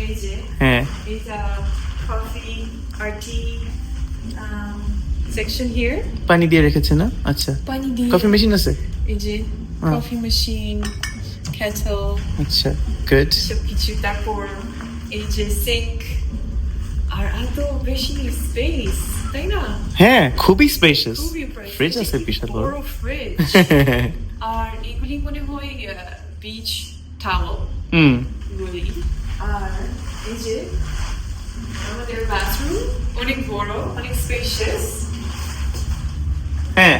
Speaker 5: এই যে
Speaker 2: হ্যাঁ
Speaker 5: এটা কফি আর টি সেকশন হিয়ার।
Speaker 2: পানি দিয়ে রেখেছে না? আচ্ছা
Speaker 5: পানি দিয়ে
Speaker 2: কফি মেশিন আছে?
Speaker 5: এই যে
Speaker 2: Ah.
Speaker 5: কফি মেশিন, কেটল,
Speaker 2: আচ্ছা গুড।
Speaker 5: সবকিছু। তারপর এই যে সিঙ্ক আর এত বেশি স্পেস, তাই না?
Speaker 2: হ্যাঁ খুবই স্পেশাস।
Speaker 5: খুবই impressive।
Speaker 2: ফ্রিজ আছে বিশাল বড়।
Speaker 5: বড় ফ্রিজ। আর এগুলি মনে হয় বিচ টাওয়েল
Speaker 2: হুম
Speaker 5: গুলি। আর এই যে আমাদের বাথরুম অনেক বড়, অনেক স্পেশিয়াস।
Speaker 2: হ্যাঁ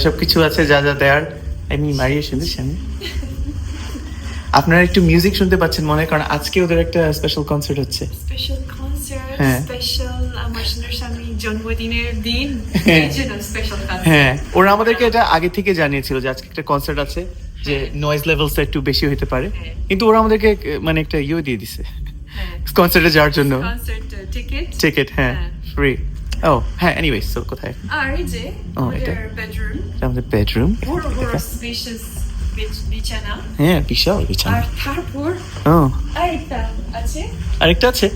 Speaker 2: সবকিছু আছে যা যা দেয়ার। আমি মারিয়ে শুনছি আমি। আপনারা একটু মিউজিক শুনতে পাচ্ছেন মনে হয়, কারণ আজকে ওদের একটা স্পেশাল কনসার্ট হচ্ছে।
Speaker 5: স্পেশাল কনসার্ট,
Speaker 2: হ্যাঁ।
Speaker 5: স্পেশাল আমার সোনার স্বামী জন্মদিনের দিন।
Speaker 2: হ্যাঁ।
Speaker 5: এই জন্য স্পেশাল কনসার্ট।
Speaker 2: হ্যাঁ ওরা আমাদেরকে এটা আগে থেকে জানিয়েছিল যে আজকে একটা কনসার্ট আছে, যে নয়েজ লেভেলসটা একটু বেশি হতে পারে,
Speaker 5: হ্যাঁ।
Speaker 2: কিন্তু ওরা আমাদেরকে মানে একটা ইয়ে দিয়ে দিছে
Speaker 5: হ্যাঁ।
Speaker 2: কনসার্টে যাওয়ার জন্য
Speaker 5: কনসার্ট টিকেট।
Speaker 2: টিকিট। হ্যাঁ
Speaker 5: হ্যাঁ।
Speaker 2: ফ্রি। ও হ্যাঁ এনিওয়েজ তো কোথায়?
Speaker 5: আর এই যে
Speaker 2: এটা?
Speaker 5: আমাদের বেডরুম,
Speaker 2: এটা আমাদের বেডরুম।
Speaker 5: বড় বড় স্পেশিয়াস বিছানা।
Speaker 2: হ্যাঁ বিশাল বিছানা।
Speaker 5: আর তারপর
Speaker 2: ও
Speaker 5: আরেকটা আছে,
Speaker 2: আরেকটা আছে?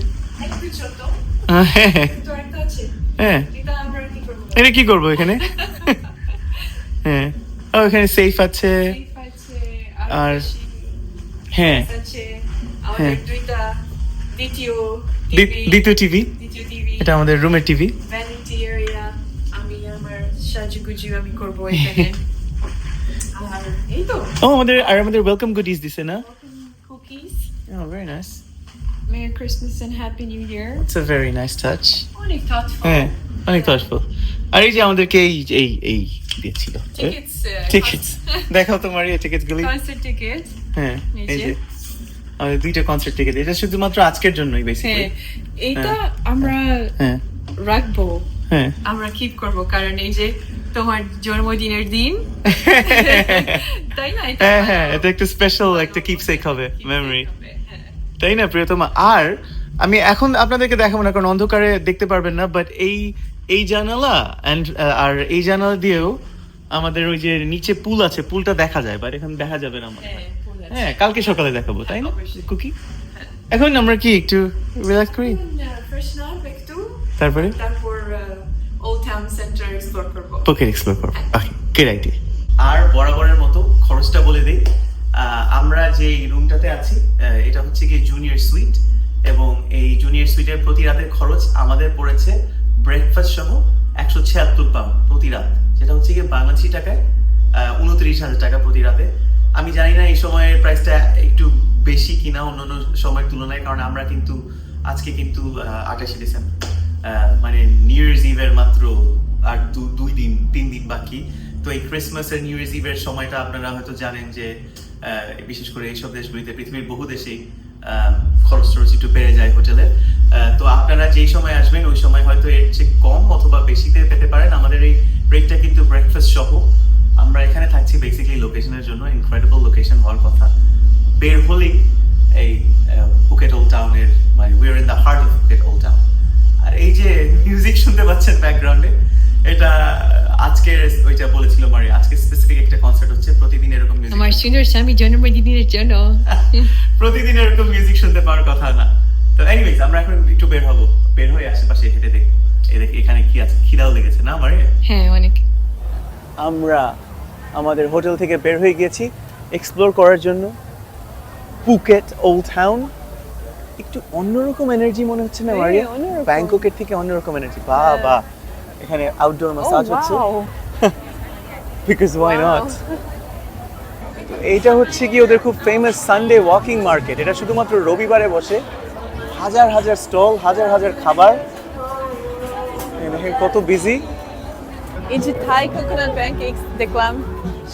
Speaker 5: একটু ছোট,
Speaker 2: হ্যাঁ
Speaker 5: কিন্তু আরেকটা আছে।
Speaker 2: হ্যাঁ
Speaker 5: এটা আমরা কি করবো?
Speaker 2: এটা কি করবো এখানে? হ্যাঁ ও এখানে সেফ আছে।
Speaker 5: Safe আছে,
Speaker 2: আর
Speaker 5: বেশি
Speaker 2: হ্যাঁ
Speaker 5: আছে। আমাদের
Speaker 2: হ্যাঁ।
Speaker 5: দুইটা দ্বিতীয়
Speaker 2: দ্বিতীয় টিভি।
Speaker 5: দ্বিতীয় টিভি।
Speaker 2: এটা আমাদের রুমের টিভি।
Speaker 5: Vanity area. আমি আমার সাজুগুজু আমি করবো এখানে। আর এই তো
Speaker 2: ও আমাদের ওয়েলকাম গুডিজ দিছে না?
Speaker 5: Cookies.
Speaker 2: Oh, very nice.
Speaker 5: Merry Christmas and Happy New Year.
Speaker 2: It's a very nice touch.
Speaker 5: অনেক thoughtful.
Speaker 2: হ্যাঁ অনেক thoughtful. আর এই যে আমাদেরকে এই দিয়েছিল
Speaker 5: Tickets.
Speaker 2: টিকিটস। দেখাও তোমার এই টিকিটস গুলি।
Speaker 5: Concert ticket.
Speaker 2: হ্যাঁ
Speaker 5: এই
Speaker 2: এই
Speaker 5: যে।
Speaker 2: যে আমাদের দুইটা কনসার্ট টিকিট। এটা শুধুমাত্র আজকের জন্যই বেসিক্যালি।
Speaker 5: হ্যাঁ, এটা আমরা
Speaker 2: হ্যাঁ
Speaker 5: রাখবো,
Speaker 2: হ্যাঁ
Speaker 5: আমরা কিপ করবো কারণ এই যে তোমার জন্মদিনের দিন, তাই না? এটা
Speaker 2: হ্যাঁ হ্যাঁ
Speaker 5: ভালো।
Speaker 2: এটা একটা স্পেশাল একটা কিপসেক হবে,
Speaker 5: Keepsake
Speaker 2: মেমরি,
Speaker 5: হবে, হ্যাঁ।
Speaker 2: তাই না প্রিয়তমা? আর আমি এখন আপনাদেরকে দেখাবো না কারণ অন্ধকারে দেখতে পারবেন না, বাট এই জানালা আর এই জানালা দিয়েও আমাদের ওই যে নিচে পুল আছে, পুলটা দেখা যায়, বাট এখন দেখা যাবে না মনে হয়।
Speaker 5: হ্যাঁ, ফুল আছে।
Speaker 2: হ্যাঁ কালকে সকালে দেখাবো, তাই না
Speaker 5: অবশ্যই।
Speaker 2: কুকি? এখন আমরা কি একটু রিল্যাক্স করি,
Speaker 5: Freshen up একটু,
Speaker 2: তারপরে
Speaker 5: তারপর ওল্ড টাউন সেন্টার এক্সপ্লোর করবো।
Speaker 2: পকেট এক্সপ্লোর করবো। Okay good idea. আর বরাবরের মতো খরচটা বলে দিই। আমরা যে রুমটাতে আছি এটা হচ্ছে কি জুনিয়র সুইট, এবং এই জুনিয়র সুইটের প্রতি রাতের খরচ আমাদের পড়েছে ব্রেকফাস্ট সহ 176 পাউন্ড প্রতি রাত, যেটা হচ্ছে কি বাংলাদেশি টাকায় 29,000 টাকা প্রতি রাতে। আমি জানি না এই সময়ের প্রাইসটা একটু বেশি কিনা অন্যান্য সময়ের তুলনায়, কারণ আমরা কিন্তু আজকে কিন্তু 28 ডিসেম্বর, মানে নিউ ইয়ার্স ইভের মাত্র
Speaker 6: মাত্র আর 2-3 দিন বাকি। তো এই ক্রিসমাস আর নিউ ইয়ার্স ইভের সময়টা আপনারা হয়তো জানেন যে বিশেষ করে এইসব দেশগুলিতে, পৃথিবীর বহু দেশেই খরচ টরচ একটু বেড়ে যায় হোটেলে। তো আপনারা যেই সময় আসবেন ওই সময় হয়তো এর চেয়ে কম অথবা বেশিতে পেতে পারেন। আমাদের এই রেটটা কিন্তু ব্রেকফাস্ট সহ। আমরা এখানে থাকছি বেসিক্যালি লোকেশনের জন্য, ইনক্রেডিবল লোকেশন হওয়ার কথা। বের হলেই এই ফুকেট ওল্ড টাউনের, মানে we are in the heart of Phuket old town. আর এই যে মিউজিক শুনতে পাচ্ছেন ব্যাকগ্রাউন্ডে, এটা আজকে ওইটা বলেছিল মারি, আজকে স্পেসিফিক একটা কনসার্ট হচ্ছে। প্রতিদিন এরকম মিউজিক,
Speaker 5: আমার সুন্দর স্বামী জন্মদিনের জন্য
Speaker 6: প্রতিদিন এরকম মিউজিক শুনতে পাওয়ার কথা না। তো এনিওয়েজ আমরা এখন একটু বের হবো, বের হয়ে আশেপাশে হেঁটে দেখবো এখানে কি আছে। খিদাও লেগেছে না আমার?
Speaker 5: হ্যাঁ অনেক।
Speaker 2: আমরা আমাদের হোটেল থেকে বের হয়ে গিয়েছি এক্সপ্লোর করার জন্য ফুকেট ওল্ড টাউন। একটু অন্যরকম এনার্জি মনে হচ্ছে না মারিয়া?
Speaker 4: অন্যরকম।
Speaker 2: ব্যাংককের থেকে অন্যরকম এনার্জি। বাহ বাহ, এখানে আউটডোর ম্যাসাজ হচ্ছে, বিকজ ওয়াই নট। এইটা হচ্ছে কি ওদের খুব ফেমাস সানডে ওয়াকিং মার্কেট। এটা শুধুমাত্র রবিবারে বসে, হাজার হাজার স্টল, হাজার হাজার খাবার। দেখেন কত বিজি।
Speaker 4: এই যে থাই কোকোনাট প্যানকেকস দেখলাম,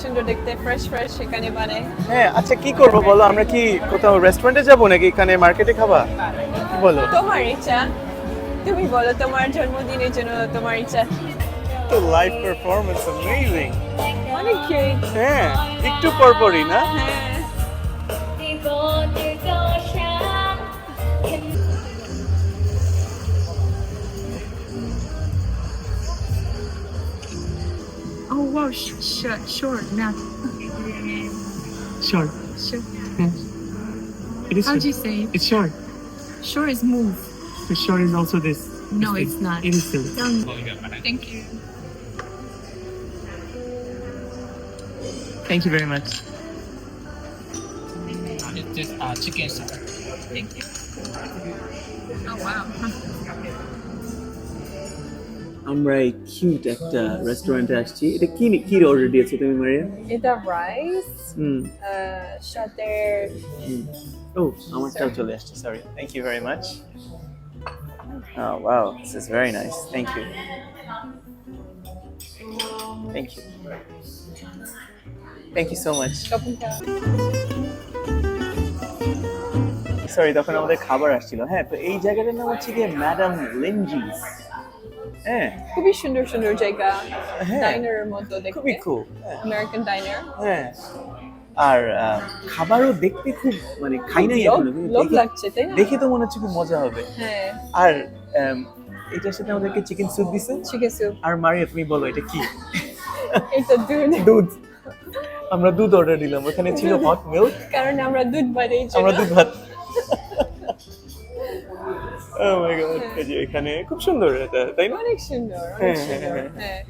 Speaker 4: সুন্দর দেখতে, ফ্রেশ ফ্রেশ এখানে বানায়।
Speaker 2: হ্যাঁ আচ্ছা, কি করবো বলো? আমরা কি কোথাও রেস্টুরেন্টে যাবো নাকি এখানে মার্কেটে খাবা? কি বলো?
Speaker 4: তোমার ইচ্ছা, তুমি বলো, তোমার জন্মদিনের জন্য তোমার ইচ্ছা।
Speaker 2: তো লাইভ পারফরম্যান্স অ্যামেজিং।
Speaker 4: অনেক কিউট।
Speaker 2: হ্যাঁ একটু পরপরই না?
Speaker 4: হ্যাঁ
Speaker 5: Oh wow, sure, not
Speaker 2: Short.
Speaker 5: sure.
Speaker 2: It is
Speaker 5: How do you say it?
Speaker 2: It's short.
Speaker 5: Sure is move.
Speaker 2: The short is also this.
Speaker 5: No, it's not.
Speaker 2: It is still.
Speaker 5: Thank you.
Speaker 2: Thank you very much.
Speaker 7: It's just chicken salad.
Speaker 5: Thank you. Oh wow.
Speaker 2: আমরা এই cute একটা রেস্টুরেন্টে আসছি। এটা কি কি order দিয়েছো তুমি মারিয়া?
Speaker 4: এটা রাইস
Speaker 2: হুম।
Speaker 4: সাথে
Speaker 2: ও আমারটাও চলে আসছে, sorry. Thank you very much. Oh wow, this is very nice. Thank you. Thank you. Thank you so much. Sorry, তখন আমাদের খাবার আসছিল। হ্যাঁ, তো এই জায়গাটার নাম হচ্ছে গিয়ে ম্যাডাম লিঞ্জিস। হ্যাঁ
Speaker 4: খুবই সুন্দর সুন্দর জায়গা,
Speaker 2: হ্যাঁ।
Speaker 4: ডাইনারের মতো দেখতে,
Speaker 2: খুবই কুল।
Speaker 4: আমেরিকান ডাইনার।
Speaker 2: হ্যাঁ, আর খাবারও দেখতে খুব, মানে খাই নাই এখনো, কিন্তু
Speaker 4: লোভ
Speaker 2: দেখে-
Speaker 4: লাগছে তাই না?
Speaker 2: দেখে তো মনে হচ্ছে খুব মজা হবে।
Speaker 4: হ্যাঁ,
Speaker 2: আর এটার সাথে আমাদেরকে চিকেন স্যুপ দিছে।
Speaker 4: চিকেন স্যুপ,
Speaker 2: আর মারিয়া তুমি বলো এটা কি?
Speaker 4: এটা দুধ।
Speaker 2: দুধ। আমরা দুধ অর্ডার দিলাম, ওখানে ছিল হট মিল্ক,
Speaker 4: কারণ আমরা দুধ বানাই।
Speaker 2: আমরা দুধ ভাত। Oh my God, এই যে এখানে খুব সুন্দর এটা, তাই না?
Speaker 4: অনেক সুন্দর,
Speaker 2: হ্যাঁ,
Speaker 4: অনেক সুন্দর।
Speaker 2: হ্যাঁ,
Speaker 4: হ্যাঁ,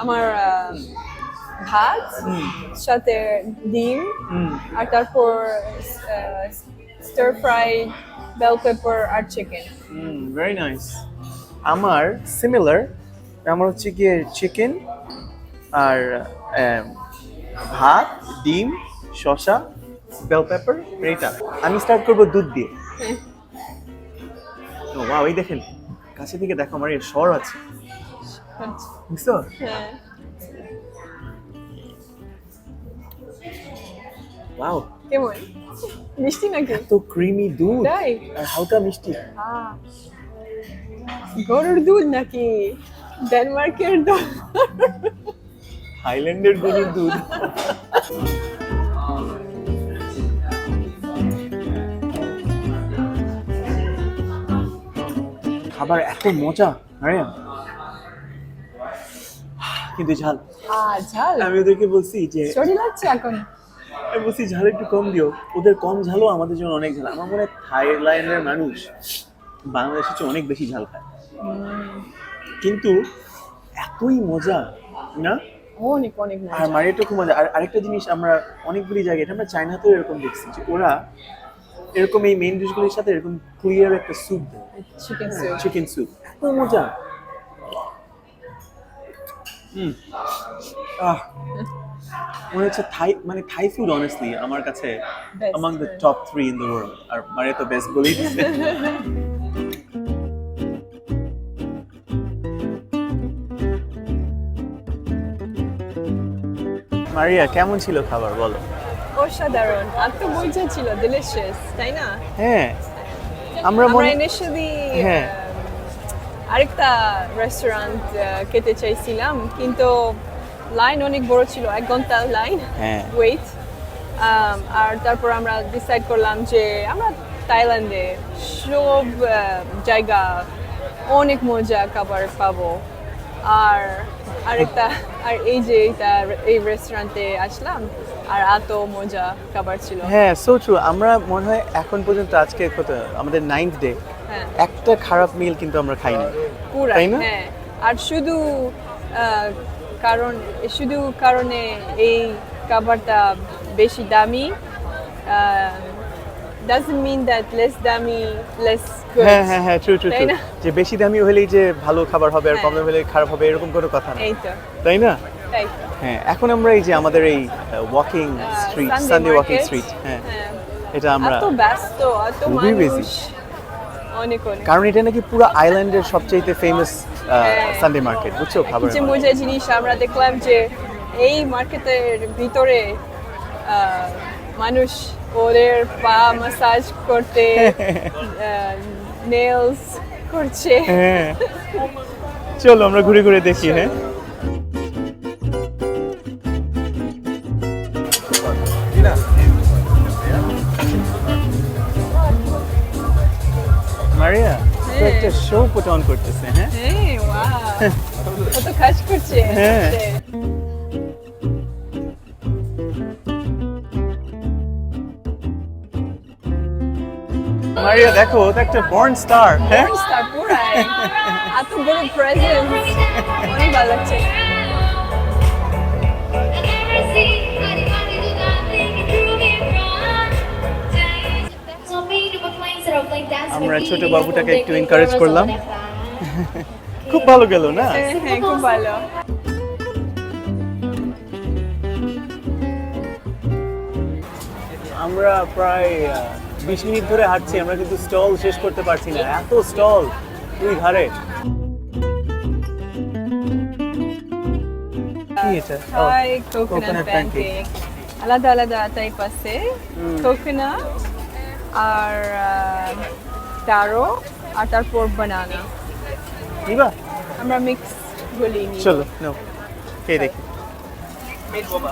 Speaker 4: আমার ভাত সাথে ডিম,
Speaker 2: হুম।
Speaker 4: আর তারপর স্টার ফ্রাই বেল পেপার আর চিকেন।
Speaker 2: Very nice. আমার সিমিলার, আমার হচ্ছে গিয়ে চিকেন আর ভাত, ডিম, শসা, বেল পেপার, এটা। আমি স্টার্ট করবো দুধ দিয়ে। ও ওয়াও, এই দেখেন কাছে থেকে দেখো, আমার এর স্বর আছে, বুঝছো?
Speaker 4: হ্যাঁ,
Speaker 2: ওয়াও,
Speaker 4: কেমন মিষ্টি নাকি?
Speaker 2: এত ক্রিমি দুধ
Speaker 4: তাই?
Speaker 2: আর হালকা মিষ্টি।
Speaker 4: গরুর দুধ নাকি ডেনমার্কের দুধ?
Speaker 2: থাইল্যান্ডের গরুর দুধ। খাবার এত মজা, আরে কিন্তু ঝাল।
Speaker 4: ঝাল
Speaker 2: আমি ওদেরকে বলছি যে,
Speaker 4: সরি লাগছে এখন।
Speaker 2: আমি বলছি ঝাল একটু কম দিও। ওদের কম ঝালও আমাদের জন্য অনেক ঝাল। আমার মনে হয় থাইল্যান্ডের মানুষ বাংলাদেশের চেয়ে অনেক বেশি ঝাল খায়, কিন্তু এতই মজা না।
Speaker 4: অনেক অনেক
Speaker 2: আর মারিয়াটা খুব মজা। আর আরেকটা জিনিস, আমরা অনেকগুলি জায়গায়, এটা আমরা চায়নাতেও এরকম দেখছি যে ওরা এরকম এই মেইন ডিশগুলির সাথে এরকম ক্লিয়ার একটা স্যুপ দেয়,
Speaker 4: চিকেন স্যুপ।
Speaker 2: চিকেন স্যুপ, এত মজা। মনে হচ্ছে থাই, মানে থাই ফুড অনেস্টলি আমার কাছে
Speaker 4: Best,
Speaker 2: among the top 3 in the world। আর মারিয়া তো বেস্ট বলেই দিচ্ছে।
Speaker 6: মারিয়া কেমন ছিল খাবার বলো?
Speaker 4: অসাধারণ, এত মজা ছিল, ডিলিশিয়াস, তাই না?
Speaker 6: হ্যাঁ আমরা
Speaker 4: আমরা
Speaker 6: মনে
Speaker 4: ইনিশিয়ালি
Speaker 6: হ্যাঁ।
Speaker 4: আরেকটা রেস্টুরেন্ট খেতে চাইছিলাম, কিন্তু লাইন অনেক বড় ছিল, 1 ঘন্টার লাইন
Speaker 6: হ্যাঁ।
Speaker 4: ওয়েট। আর তারপর আমরা ডিসাইড করলাম যে আমরা থাইল্যান্ডে সব জায়গা অনেক মজা খাবার পাবো। আর আরেকটা আর এই রেস্টুরেন্টে আসলাম, আর এত মজা খাবার ছিল।
Speaker 6: হ্যাঁ সো ট্রু। আমরা মনে হয় এখন পর্যন্ত আজকে কত আমাদের 9th ডে,
Speaker 4: হ্যাঁ
Speaker 6: একটা খারাপ মিল কিন্তু আমরা খাইনি,
Speaker 4: পুরা,
Speaker 6: তাই না?
Speaker 4: হ্যাঁ। আর শুধু কারণে এই খাবারটা বেশি দামি doesn't mean that less দামি less good.
Speaker 6: হ্যাঁ হ্যাঁ হ্যাঁ ট্রু ট্রু
Speaker 4: তাই না?
Speaker 6: যে বেশি দামি হলেই যে ভালো খাবার হবে আর
Speaker 4: হ্যাঁ।
Speaker 6: কম দামি হলে খারাপ হবে এরকম কোনো কথা না,
Speaker 4: এই তো,
Speaker 6: তাই না?
Speaker 4: তাই তো।
Speaker 6: হ্যাঁ এখন আমরা এই যে আমাদের এই walking street,
Speaker 4: Sunday
Speaker 6: Sunday walking
Speaker 4: market,
Speaker 6: street, হ্যাঁ
Speaker 4: হ্যাঁ।
Speaker 6: এটা আমরা,
Speaker 4: এত ব্যস্ত, এত
Speaker 6: খুবই busy।
Speaker 4: মানুষ, অনেক অনেক।
Speaker 6: কারণ এটা নাকি পুরো আইল্যান্ডের সবচেয়ে ফেমাস
Speaker 4: হ্যাঁ।
Speaker 6: সানডে মার্কেট, বুঝছো? খাবার
Speaker 4: কিছু মজার জিনিস আমরা দেখলাম যে এই মার্কেটের ভিতরে মানুষ ওদের পা ম্যাসাজ করতে, নেলস করছে।
Speaker 6: হ্যাঁ চলো আমরা ঘুরে ঘুরে দেখি। হ্যাঁ মারিয়া তো একটা শো পুট অন করতেছে। হ্যাঁ
Speaker 4: হ্যাঁ, ওয়াও, কত কাজ করছে।
Speaker 6: হ্যাঁ। মারিয়া দেখো ও তো একটা বর্ন স্টার। হ্যাঁ
Speaker 4: Star পুরাই, এত বড় প্রেজেন্স, অনেক ভালো লাগছে।
Speaker 6: আমরা ছোট বাবুটাকে একটু encourage করলাম। খুব ভালো গেল না?
Speaker 4: হ্যাঁ হ্যাঁ, খুব ভালো।
Speaker 6: আমরা প্রায় 20 মিনিট ধরে হাঁটছি, আমরা কিন্তু স্টল শেষ করতে পারছি না, এত স্টল দুই ধারে। কি এটা?
Speaker 4: Thai
Speaker 6: coconut
Speaker 4: coconut
Speaker 6: pancake.
Speaker 4: pancake. আলাদা আলাদা টাইপ আছে, কোকোনাট আর টারো আর তারপর বানানা।
Speaker 6: নিবা?
Speaker 4: আমরা মিক্স গুলি নিই।
Speaker 6: চলো নাও খেয়ে দেখি।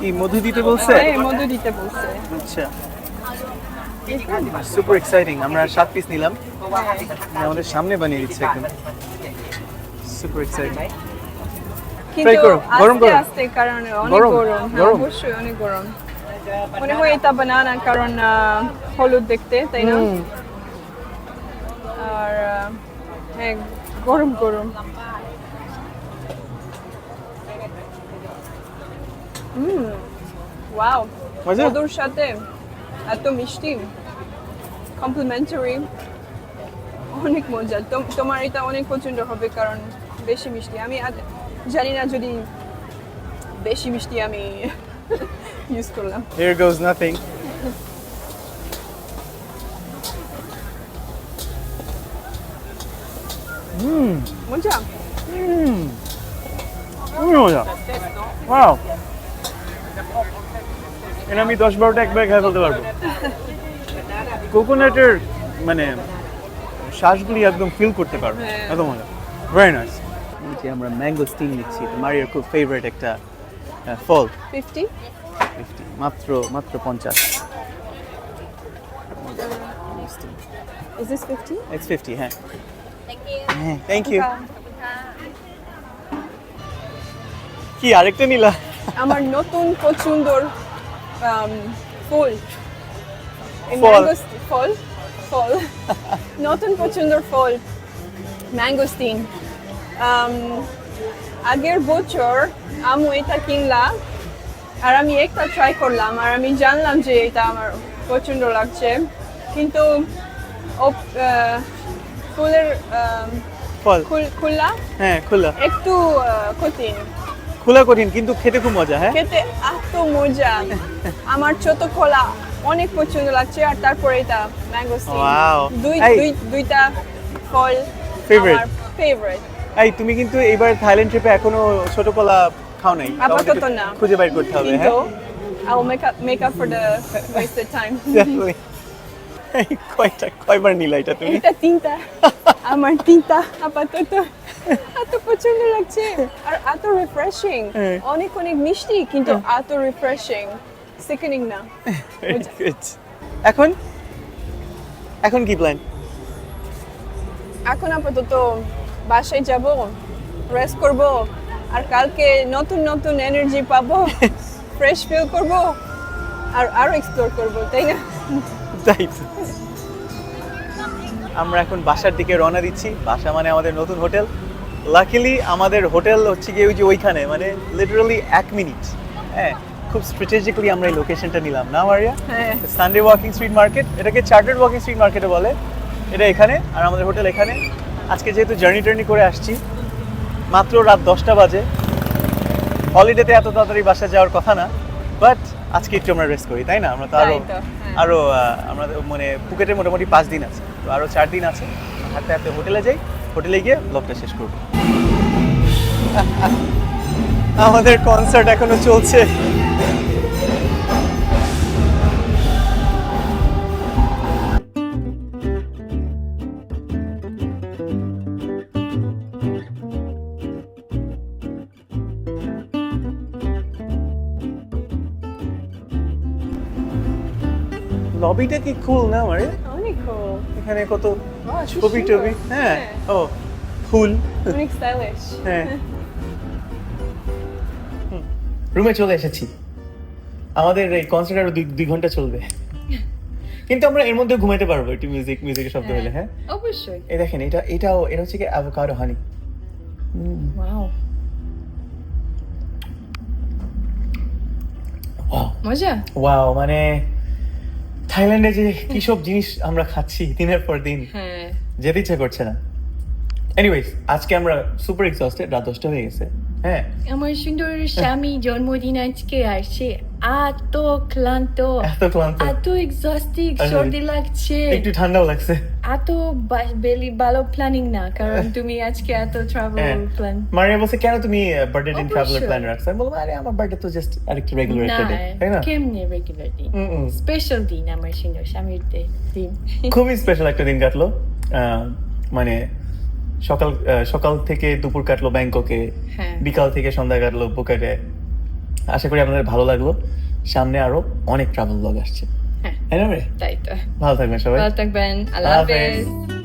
Speaker 6: কি মধু দিতে বলছে?
Speaker 4: হ্যাঁ, মধু দিতে বলছে।
Speaker 6: আচ্ছা সুপার এক্সাইটিং। আমরা 7 পিস নিলাম, আমাদের সামনে বানিয়ে দিচ্ছে একদম, সুপার এক্সাইটিং।
Speaker 4: কিন্তু
Speaker 6: করো, গরম
Speaker 4: আস্তে
Speaker 6: করো।
Speaker 4: আস্তে, কারণ অনেক
Speaker 6: গরম,
Speaker 4: গরম। হ্যাঁ,
Speaker 6: গরম।
Speaker 4: অবশ্যই অনেক গরম। মনে হয় এটা বানানা, কারণ হলুদ দেখতে, তাই না? আর হ্যাঁ, গরম গরম। ওয়াও,
Speaker 6: মজা?
Speaker 4: মধুর সাথে এত মিষ্টি, কমপ্লিমেন্টারি, অনেক মজা। তোমার এটা অনেক পছন্দ হবে, কারণ বেশি মিষ্টি। আমি জানি না যদি বেশি মিষ্টি আমি ইউজ করলাম।
Speaker 6: Here goes nothing.
Speaker 4: মজা।
Speaker 6: মজা, ওয়াও। এটা আমি 10-12টা একবার খেয়ে ফেলতে পারবো। কোকোনাটের মানে শ্বাসগুলি একদম ফিল করতে পারবো,
Speaker 4: হ্যাঁ।
Speaker 6: এত মজা, ভেরি নাইস। যে আমরা ম্যাঙ্গো স্টিং নিচ্ছি, তো মারিয়ার খুব ফেভারিট একটা ফল।
Speaker 4: 50?
Speaker 6: 50 মাত্র 50।
Speaker 4: Is this 50?
Speaker 6: It's 50, হ্যাঁ। হ্যাঁ, থ্যাংক ইউ। কি আরেকটা নিলা?
Speaker 4: আমার নতুন পছন্দর ফুল,
Speaker 6: ফল।
Speaker 4: ফল নতুন পছন্দর ফল ম্যাঙ্গোস্টিন। আগের বছর আমি এটা কিনলাম, আর আমি একটা ট্রাই করলাম, আর আমি জানলাম যে এটা আমার পছন্দ লাগছে, কিন্তু ফুলের
Speaker 6: ফল,
Speaker 4: খোলা
Speaker 6: হ্যাঁ খোলা,
Speaker 4: একটু কঠিন,
Speaker 6: খোলা কঠিন কিন্তু খেতে খুব মজা। হ্যাঁ
Speaker 4: খেতে এত মজা। আমার ছোট কলা অনেক পছন্দ লাগছে, আর তারপরে এটা ম্যাঙ্গোস্টিন।
Speaker 6: Wow!
Speaker 4: দুইটা ফল
Speaker 6: Favorite.
Speaker 4: আমার ফেভারিট।
Speaker 6: এই তুমি কিন্তু এইবার থাইল্যান্ড ট্রিপে এখনো ছোট কলা খাও নাই
Speaker 4: আপাতত না।
Speaker 6: খুঁজে বের করতে হবে
Speaker 4: কিন্তু
Speaker 6: হ্যাঁ
Speaker 4: I will make up for the wasted time.
Speaker 6: Definitely. কয়বার নিলা এটা তুমি
Speaker 4: এটা তিনটা আমার তিনটা আপাতত এত পছন্দ লাগছে আর এত রিফ্রেশিং
Speaker 6: হ্যাঁ।
Speaker 4: অনেক অনেক মিষ্টি কিন্তু এত রিফ্রেশিং সিকেনিং না
Speaker 6: Very good. এখন এখন কি প্ল্যান
Speaker 4: এখন আপাতত বাসায় যাব রেস্ট করব আর কালকে নতুন নতুন এনার্জি পাবো ফ্রেশ ফিল করব আর আরো এক্সপ্লোর করব তাই না
Speaker 6: তাই তো। আমরা এখন বাসার দিকে রওনা দিচ্ছি বাসা মানে আমাদের নতুন হোটেল লাকিলি আমাদের হোটেল হচ্ছে গিয়ে ওই যে ওইখানে মানে লিটারালি 1 মিনিট হ্যাঁ খুব স্ট্র্যাটেজিক্যালি আমরা এই লোকেশনটা নিলাম না মারিয়া
Speaker 4: হ্যাঁ
Speaker 6: সানডে ওয়াকিং স্ট্রিট মার্কেট এটাকে চার্টার্ড ওয়াকিং স্ট্রিট মার্কেটে বলে এটা এখানে আর আমাদের হোটেল এখানে আজকে যেহেতু জার্নি করে আসছি মাত্র রাত 10টা বাজে হলিডেতে এত তাড়াতাড়ি বাসা যাওয়ার কথা না বাট আজকে একটু আমরা রেস্ট করি তাই না আমরা তো আরো
Speaker 4: তাই তো, হ্যাঁ।
Speaker 6: আরো আমরা মানে ফুকেটে মোটামুটি 5 দিন আছে তো আরো 4 দিন আছে হাঁটতে হাঁটতে হোটেলে যাই হোটেলে গিয়ে ব্লগটা শেষ করব আমাদের কনসার্ট এখনো চলছে লবিটা কি কুল না মানে
Speaker 4: অনেক cool
Speaker 6: এখানে কত
Speaker 4: বাহ, কি
Speaker 6: ছবি
Speaker 4: সুন্দর।
Speaker 6: টবি হ্যাঁ ও ফুল
Speaker 4: অনেক স্টাইলিশ
Speaker 6: হ্যাঁ রুমে চলে এসেছি আমাদের এই কনসার্ট আরো 2 ঘন্টা চলবে কিন্তু আমরা এর মধ্যে ঘুমাইতে পারবো একটু মিউজিকের শব্দ হলে হ্যাঁ
Speaker 5: অবশ্যই
Speaker 6: এই দেখেন এটা হচ্ছে কি অ্যাভোকাডো হানি
Speaker 5: ওয়াও মজা
Speaker 6: ওয়াও মানে থাইল্যান্ডে যে কি সব জিনিস আমরা খাচ্ছি দিনের পর দিন
Speaker 5: হ্যাঁ
Speaker 6: যেতে ইচ্ছা করছে না এনিওয়েজ আজকে আমরা সুপার এক্সস্টেড রাত 10টা হয়ে গেছে হ্যাঁ
Speaker 5: আমার সুন্দর স্বামী জন্মদিন আজকে আসছে এত ক্লান্ত
Speaker 6: এত ক্লান্ত
Speaker 5: এত এক্সস্টিং
Speaker 6: আরে,
Speaker 5: সর্দি লাগছে
Speaker 6: একটু ঠান্ডাও লাগছে
Speaker 5: এত বেলি ভালো প্ল্যানিং না কারণ তুমি আজকে এত
Speaker 6: হ্যাঁ।
Speaker 5: ট্রাভেল প্ল্যান
Speaker 6: মারিয়া বলছে কেন তুমি বার্থডে দিন ট্রাভেলার
Speaker 5: অবশ্যই।
Speaker 6: প্ল্যান রাখছো আমি বললাম আরে আমার বার্থডে তো জাস্ট আরেকটু রেগুলার
Speaker 5: না
Speaker 6: একটা ডে তাই না
Speaker 5: কেমনে রেগুলার দিন স্পেশাল দিন আমার সুন্দর স্বামীর দিন
Speaker 6: খুবই স্পেশাল একটা দিন কাটলো মানে সকাল থেকে দুপুর কাটলো ব্যাংককে
Speaker 5: হ্যাঁ।
Speaker 6: বিকাল থেকে সন্ধ্যা কাটলো বুকেটে আশা করি আপনাদের ভালো লাগলো সামনে আরো অনেক ট্রাভেল ব্লগ আসছে
Speaker 5: হ্যাঁ
Speaker 6: তাই না রে
Speaker 5: তাই তো
Speaker 6: ভালো থাকবেন সবাই
Speaker 5: ভালো থাকবেন আল্লাহ
Speaker 6: আল্লাহ হাফেজ।
Speaker 5: হাফেজ